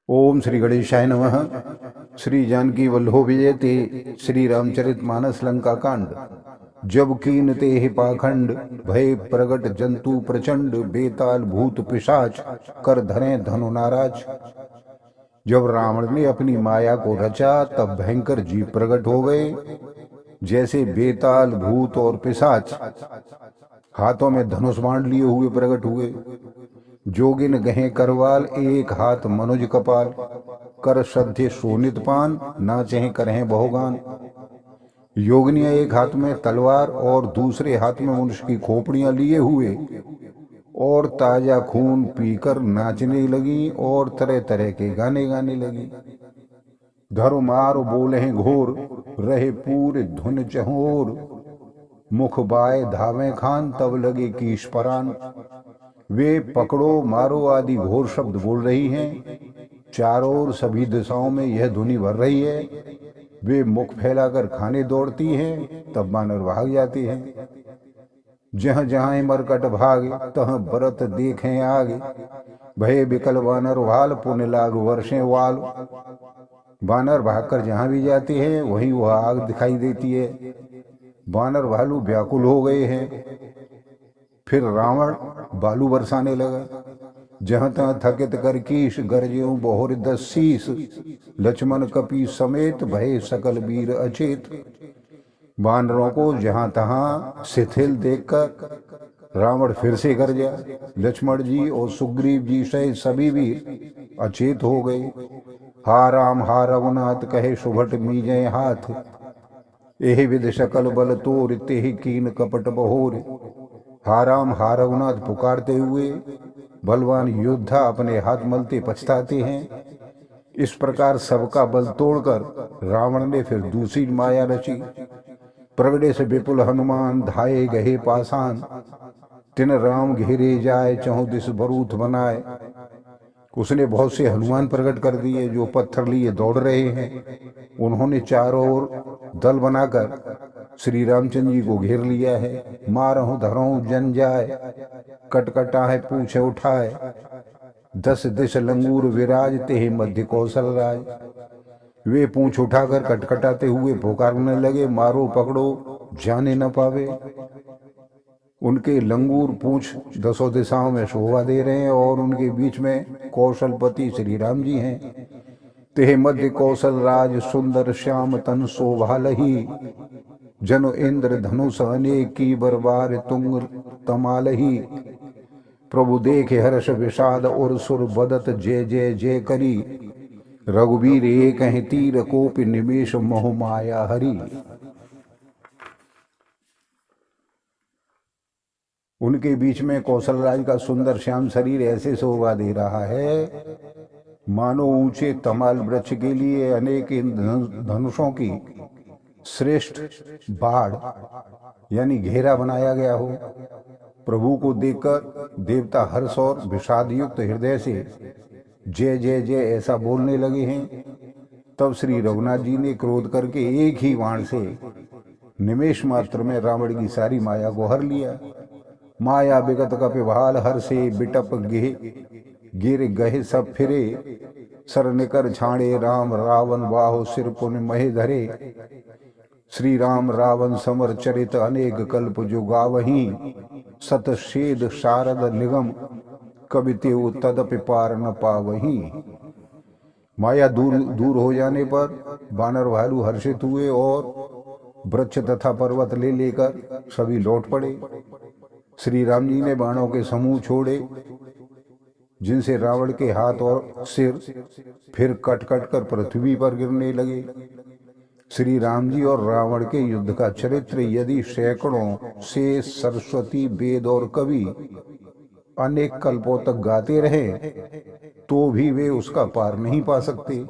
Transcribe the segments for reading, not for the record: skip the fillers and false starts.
ओम श्री गणेशाय नमः। श्री जानकी वल्लभो विजयते। श्री रामचरित मानस लंका कांड। जब कीन ते ही पाखंड, भय प्रगट जंतु प्रचंड, बेताल भूत पिशाच, कर धरे धनु नाराज। जब रावण ने अपनी माया को रचा तब भयंकर जीव प्रकट हो गए, जैसे बेताल भूत और पिशाच हाथों में धनुष बाण लिए हुए प्रकट हुए। जोगिन गहे करवाल, एक हाथ मनुज कपाल, कर श्रद्धे शोनित पान, नाचे करहे बहुगान। योगिनियां एक हाथ में तलवार और दूसरे हाथ में मनुष्य की खोपड़ियां लिए हुए और ताजा खून पीकर नाचने लगी और तरह तरह के गाने गाने लगी। धरो मारो बोले हैं घोर, रहे पूरे धुन चहोर, मुख बाय धावे खान, तब लगे कीश परान। वे पकड़ो मारो आदि घोर शब्द बोल रही हैं, चारों ओर सभी दिशाओं में यह ध्वनि भर रही है। वे मुख फैलाकर खाने दौड़ती हैं, तब बानर भाग जाते हैं। जहाँ जहाँ मरकट भागे तह बरत देखें आगे, भय बिकल बानर वाल, पुण्य लाग वर्षे वाल। बानर भागकर जहाँ भी जाते हैं वहीं वह आग दिखाई देती है। बानर भालू व्याकुल हो गए हैं। फिर रावण बालू बरसाने लगा। जहां तहां थकित कर कीश, गरजेऊ बहुर दस शीस, लक्ष्मण कपि समेत, भय सकल वीर अचेत। बानरों को जहां तहां शिथिल देखकर रावण फिर से गरजा। लक्ष्मण जी और सुग्रीव जी सहित सभी वीर अचेत हो गए। हा राम हा रघुनाथ, कहे सुभट मीजय हाथ, एहि विध सकल बल तोर, तेहि कीन कपट बहोर। हा राम हा रघुनाथ पुकारते हुए बलवान योद्धा अपने हाथ मलते पछताते हैं। इस प्रकार सबका बल तोड़कर रावण ने फिर दूसरी माया रची। प्रगटे से विपुल हनुमान, धाये गहे पासान, तिन राम घेरे जाए, चहुं दिस बरूथ बनाए। उसने बहुत से हनुमान प्रकट कर दिए जो पत्थर लिए दौड़ रहे हैं। उन्होंने चारों ओर दल बनाकर श्री रामचंद्र जी को घेर लिया है। मारहु धरहु जन जाए, कटकटा है पूछे उठाए, दस दिश लंगूर विराज, तेहि मध्य कौशल राज। वे पूछ उठाकर कटकटाते हुए पुकारने लगे, मारो पकड़ो जाने न पावे। उनके लंगूर पूछ दसों दिशाओं में शोभा दे रहे हैं और उनके बीच में कौशलपति श्री राम जी हैं। तेह मध्य कौशल राज, सुंदर श्याम तन शोभा लही, जनो इंद्र धनुष अनेक, की बरबार तुंग तमालही। प्रभु देखे हर्ष विषाद, और सुर बदत जय जय जय करी, रघुवीर एक हैं तीर, कोपि निमेष मोह माया हरि। उनके बीच में कौशलराज का सुंदर श्याम शरीर ऐसे शोभा दे रहा है मानो ऊंचे तमाल वृक्ष के लिए अनेक धनुषों की श्रेष्ठ बाढ़ यानी घेरा बनाया गया हो। प्रभु को देखकर देवता हर्ष और विषाद युक्त हृदय से जय जय जय ऐसा बोलने लगे हैं। तब श्री रघुनाथ जी ने क्रोध करके एक ही बाण से निमेष मात्र में रावण की सारी माया को हर लिया। माया विगत कपिभाल, हर से बिटप गिर गहे सब फिरे, सर निकर छाड़े राम रावण, बाहो सिर पुन महे धरे। श्री राम रावण समर चरित, अनेक कल्प जो गावही, सत शेद शारद निगम, कवि तेउ तदपि पार न पावही। माया दूर दूर हो जाने पर बानर भालू हर्षित हुए और वृक्ष तथा पर्वत ले लेकर सभी लौट पड़े। श्री राम जी ने बाणों के समूह छोड़े जिनसे रावण के हाथ और सिर फिर कट कट कर पृथ्वी पर गिरने लगे। श्री राम जी और रावण के युद्ध का चरित्र यदि सैकड़ों से सरस्वती वेद और कवि अनेक कल्पों तक गाते रहे तो भी वे उसका पार नहीं पा सकते।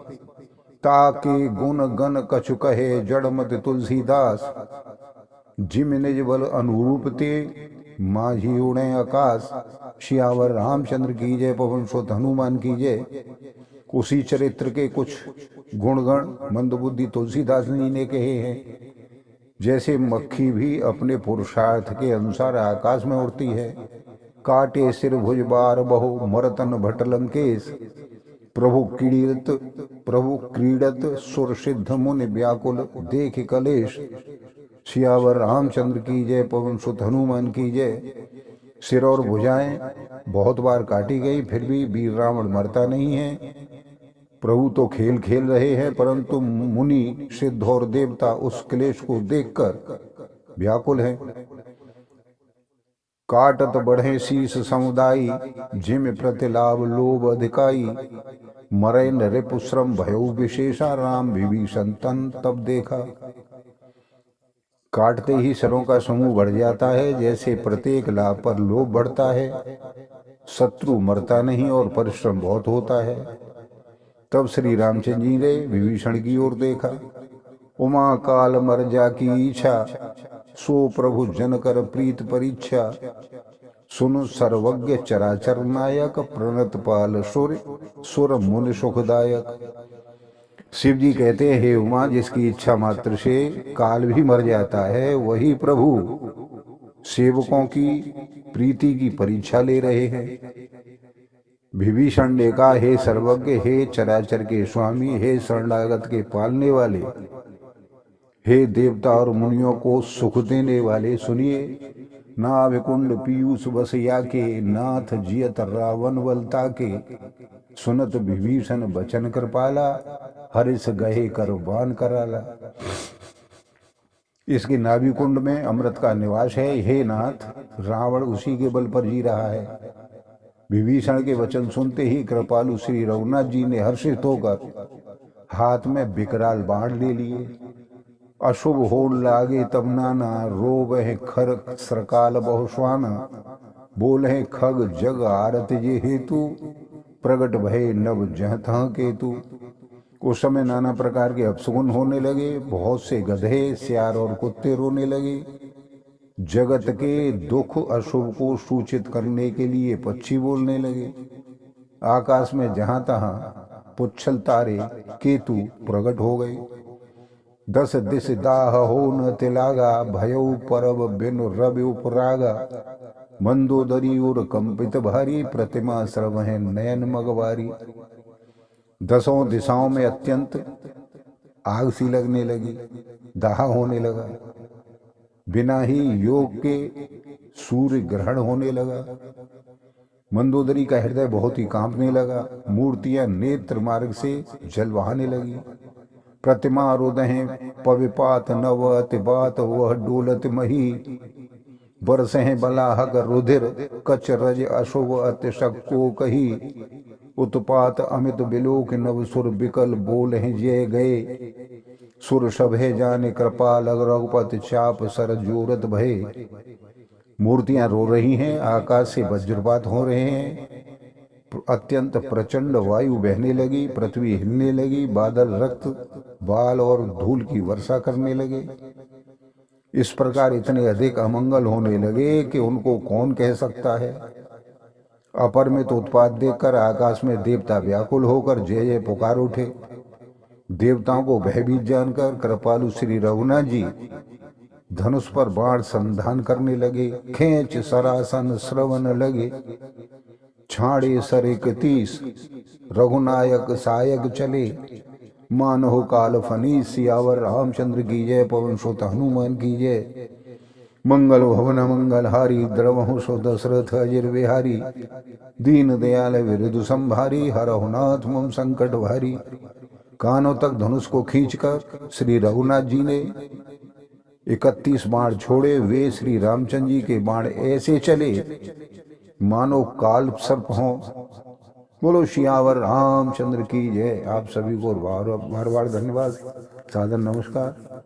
ताके गुण गण कछु कहे, जड़मत तुलसीदास, जिम निज बल अनुरूप ते, माझी उड़े आकाश। सियावर रामचंद्र की जय, पवन सुत हनुमान की जय। उसी चरित्र के कुछ गुणगण मंदबुद्धि तुलसीदास जी ने कहे हैं। जैसे मक्खी भी अपने पुरुषार्थ के अनुसार आकाश में उड़ती है। काटे सिर भुज बार बहु, मरतन भट लंकेश, प्रभु क्रीडत सुर सिद्ध मुनि व्याकुल देख कलेश। सियावर रामचंद्र की जय, पवन सुत हनुमान की जय। सिर और भुजाएं बहुत बार काटी गई, फिर भी वीर रावण मरता नहीं है। प्रभु तो खेल खेल रहे हैं, परंतु मुनि सिद्ध और देवता उस क्लेश को देखकर व्याकुल हैं। काटत बढ़े शीस समुदायी, जिम प्रतिलाभ लोभ अधिकाई। मरे नृप श्रम भयो विशेषा, राम विभीषण तन तब देखा। काटते ही सरों का समूह बढ़ जाता है, जैसे प्रत्येक लाभ पर लोभ बढ़ता है। शत्रु मरता नहीं और परिश्रम बहुत होता है। तब श्री रामचंद्र जी ने विभीषण की ओर देखा। उमा काल मर जा की इच्छा, सो प्रभु जन कर प्रीत परीक्षा। सुन सर्वज्ञ चराचर नायक, प्रणत पाल सुर मुनि सुखदायक। शिव जी कहते हैं, हे उमा, जिसकी इच्छा मात्र से काल भी मर जाता है, वही प्रभु सेवकों की प्रीति की परीक्षा ले रहे हैं। विभीषण ने कहा, हे सर्वज्ञ, हे चराचर के स्वामी, हे शरणागत के पालने वाले, हे देवता और मुनियों को सुख देने वाले, सुनिए। नाभिकुंड पीयूष बसया के, नाथ जियत रावण बलता के। सुनत विभीषण बचन कृपाला, हरिस गहे कर बान कराला। इसके नाभिकुंड में अमृत का निवास है। हे नाथ, रावण उसी के बल पर जी रहा है। विभीषण के वचन सुनते ही कृपालु श्री रघुनाथ जी ने हर्षित होकर हाथ में विकराल बाण ले लिए। अशुभ हो लागे तब नाना, रोब है खर सरकाल बहुश्वाना। बोल है खग जग आरत ये हेतु, प्रगट भय नव जहता केतु। उस समय नाना प्रकार के अपशगुन होने लगे। बहुत से गधे, सियार और कुत्ते रोने लगे। जगत के दुख अशुभ को सूचित करने के लिए पक्षी बोलने लगे। आकाश में जहां तहां पुच्छल तारे केतु प्रकट हो गए। 10 दिस दाह हो न तिलागा, भयउ परब बिन रवि उपरागा। मंदोदरी और कंपित भारी, प्रतिमा श्रव है नयन मगवारी। 10 दिशाओं में अत्यंत आग सी लगने लगी, दाह होने लगा। बिना ही योग के सूर्य ग्रहण होने लगा। मंदोदरी का हृदय बहुत ही कांपने लगा। मूर्तियां नेत्र मार्ग से जल बहाने लगी। प्रतिमा रोदहें पविपात नव अतिबात, वह डोलत मही। बरसें बलाहक रुधिर, कच रज अशुभ अतिशक को कही। उत्पात अमित बिलोक नव, सुर बिकल बोल हैं जय गए। सुर सभे जाने कृपाल, रघुपति चाप सर जोरत भय। मूर्तियां रो रही हैं, आकाश से वज्रपात हो रहे हैं। अत्यंत प्रचंड वायु बहने लगी, पृथ्वी हिलने लगी। बादल रक्त, बाल और धूल की वर्षा करने लगे। इस प्रकार इतने अधिक अमंगल होने लगे कि उनको कौन कह सकता है। अपरिमित उत्पात देखकर आकाश में देवता व्याकुल होकर जय जय पुकार उठे। देवताओं को भयभीत जानकर कृपालु श्री रघुनाथ जी धनुष पर बाण संधान करने लगे। खेच सरासन श्रवण लगे, छाड़े सर 31 रघुनायक सायक चले। मानहो काल फनी, सियावर रामचंद्र की जय, पवन सुत हनुमान की जय। मंगल भवन मंगल हारी, द्रवहु सो दशरथ अजिर विहारी। दीन दयाल विरुद्ध संभारी, हरहु नाथ मम संकट भारी। कानों तक धनुष को खींचकर श्री रघुनाथ जी ने 31 बाण छोड़े। वे श्री रामचंद्र जी के बाण ऐसे चले मानो काल सर्प हों। बोलो सियावर रामचंद्र की जय। आप सभी को बार बार धन्यवाद, सादर नमस्कार।